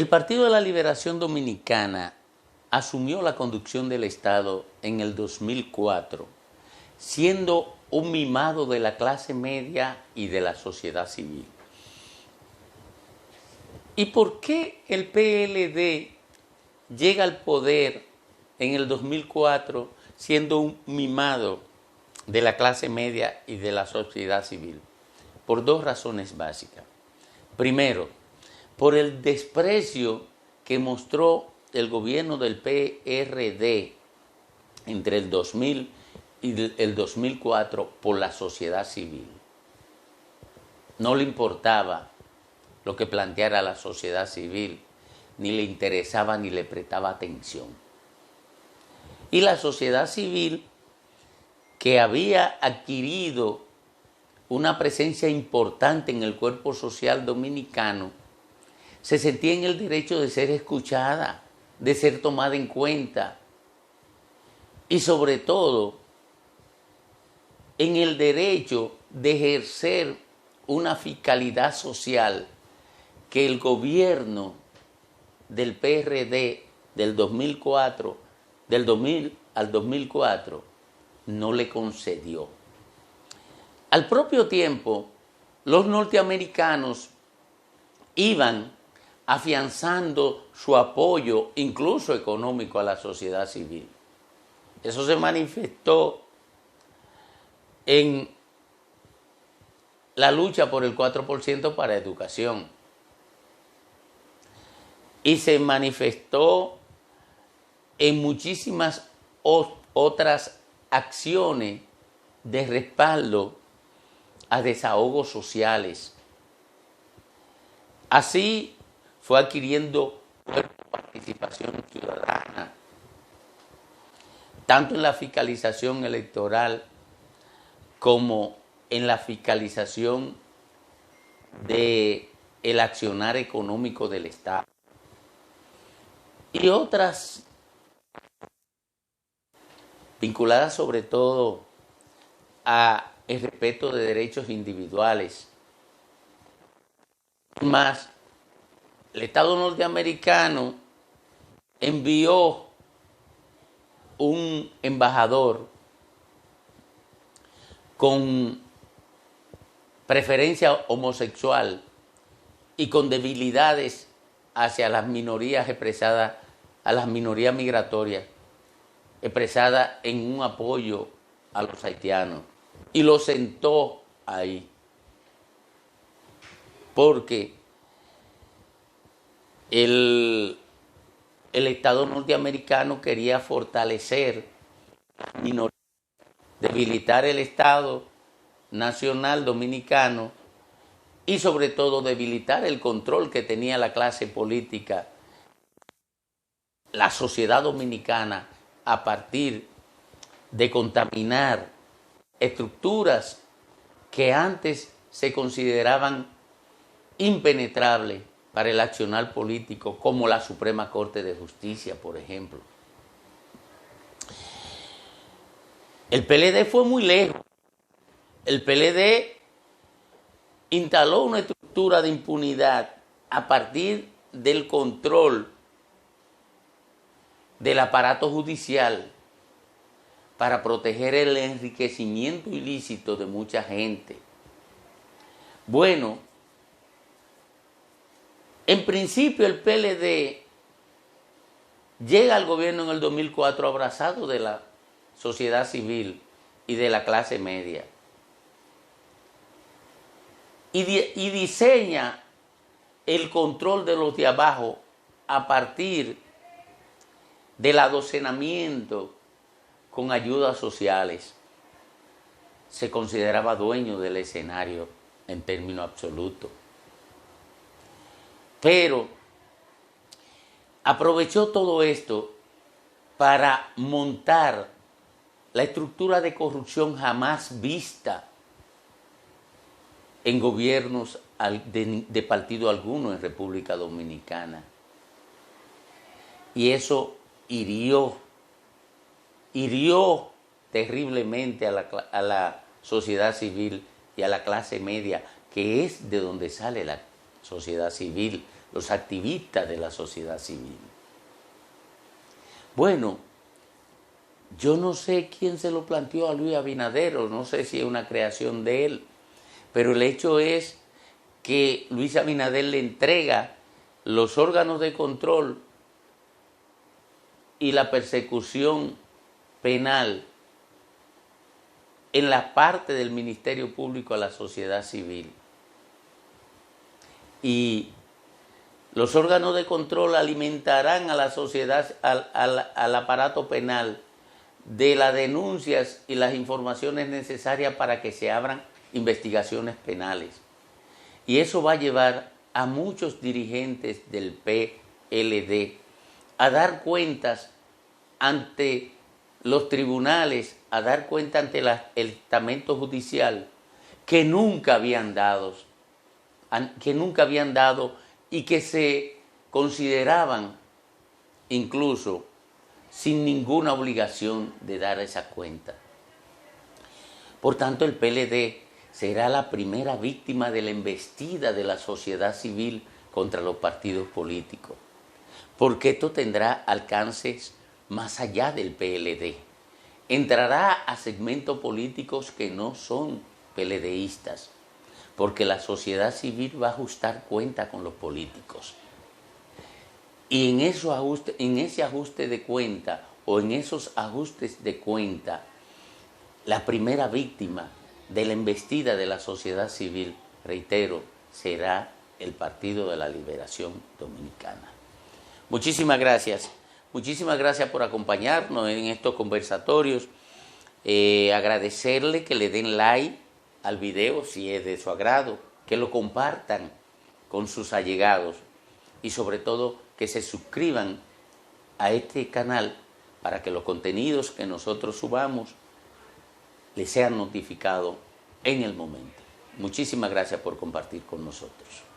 El Partido de la Liberación Dominicana asumió la conducción del Estado en el 2004, siendo un mimado de la clase media y de la sociedad civil. ¿Y por qué el PLD llega al poder en el 2004 siendo un mimado de la clase media y de la sociedad civil? Por dos razones básicas. Primero, por el desprecio que mostró el gobierno del PRD entre el 2000 y el 2004 por la sociedad civil. No le importaba lo que planteara la sociedad civil, ni le interesaba ni le prestaba atención. Y la sociedad civil, que había adquirido una presencia importante en el cuerpo social dominicano, se sentía en el derecho de ser escuchada, de ser tomada en cuenta y sobre todo en el derecho de ejercer una fiscalidad social que el gobierno del PRD del 2000 al 2004 no le concedió. Al propio tiempo, los norteamericanos iban afianzando su apoyo, incluso económico, a la sociedad civil. Eso se manifestó en la lucha por el 4% para educación. Y se manifestó en muchísimas otras acciones de respaldo a desahogos sociales. Así fue adquiriendo participación ciudadana, tanto en la fiscalización electoral como en la fiscalización del accionar económico del Estado. Y otras vinculadas sobre todo a el respeto de derechos individuales. Más, el Estado norteamericano envió un embajador con preferencia homosexual y con debilidades hacia las minorías expresadas, a las minorías migratorias, expresadas en un apoyo a los haitianos, y lo sentó ahí, porque el Estado norteamericano quería fortalecer las minorías, debilitar el Estado nacional dominicano y sobre todo debilitar el control que tenía la clase política, la sociedad dominicana, a partir de contaminar estructuras que antes se consideraban impenetrables para el accionar político, como la Suprema Corte de Justicia, por ejemplo. El PLD fue muy lejos. El PLD instaló una estructura de impunidad a partir del control del aparato judicial para proteger el enriquecimiento ilícito de mucha gente. Bueno, en principio el PLD llega al gobierno en el 2004 abrazado de la sociedad civil y de la clase media. Y diseña el control de los de abajo a partir del adocenamiento con ayudas sociales. Se consideraba dueño del escenario en términos absolutos. Pero aprovechó todo esto para montar la estructura de corrupción jamás vista en gobiernos de partido alguno en República Dominicana. Y eso hirió terriblemente a la sociedad civil y a la clase media, que es de donde sale la sociedad civil, los activistas de la sociedad civil. Bueno, yo no sé quién se lo planteó a Luis Abinader, o no sé si es una creación de él, pero el hecho es que Luis Abinader le entrega los órganos de control y la persecución penal en la parte del Ministerio Público a la sociedad civil. Y los órganos de control alimentarán a la sociedad, al aparato penal, de las denuncias y las informaciones necesarias para que se abran investigaciones penales. Y eso va a llevar a muchos dirigentes del PLD a dar cuentas ante los tribunales, a dar cuenta ante el estamento judicial que nunca habían dado y que se consideraban incluso sin ninguna obligación de dar esa cuenta. Por tanto, el PLD será la primera víctima de la embestida de la sociedad civil contra los partidos políticos, porque esto tendrá alcances más allá del PLD. Entrará a segmentos políticos que no son PLDistas, porque la sociedad civil va a ajustar cuenta con los políticos. Y en ese ajuste de cuenta, o en esos ajustes de cuenta, la primera víctima de la embestida de la sociedad civil, reitero, será el Partido de la Liberación Dominicana. Muchísimas gracias por acompañarnos en estos conversatorios. Agradecerle que le den like al video si es de su agrado, que lo compartan con sus allegados y sobre todo que se suscriban a este canal para que los contenidos que nosotros subamos les sean notificados en el momento. Muchísimas gracias por compartir con nosotros.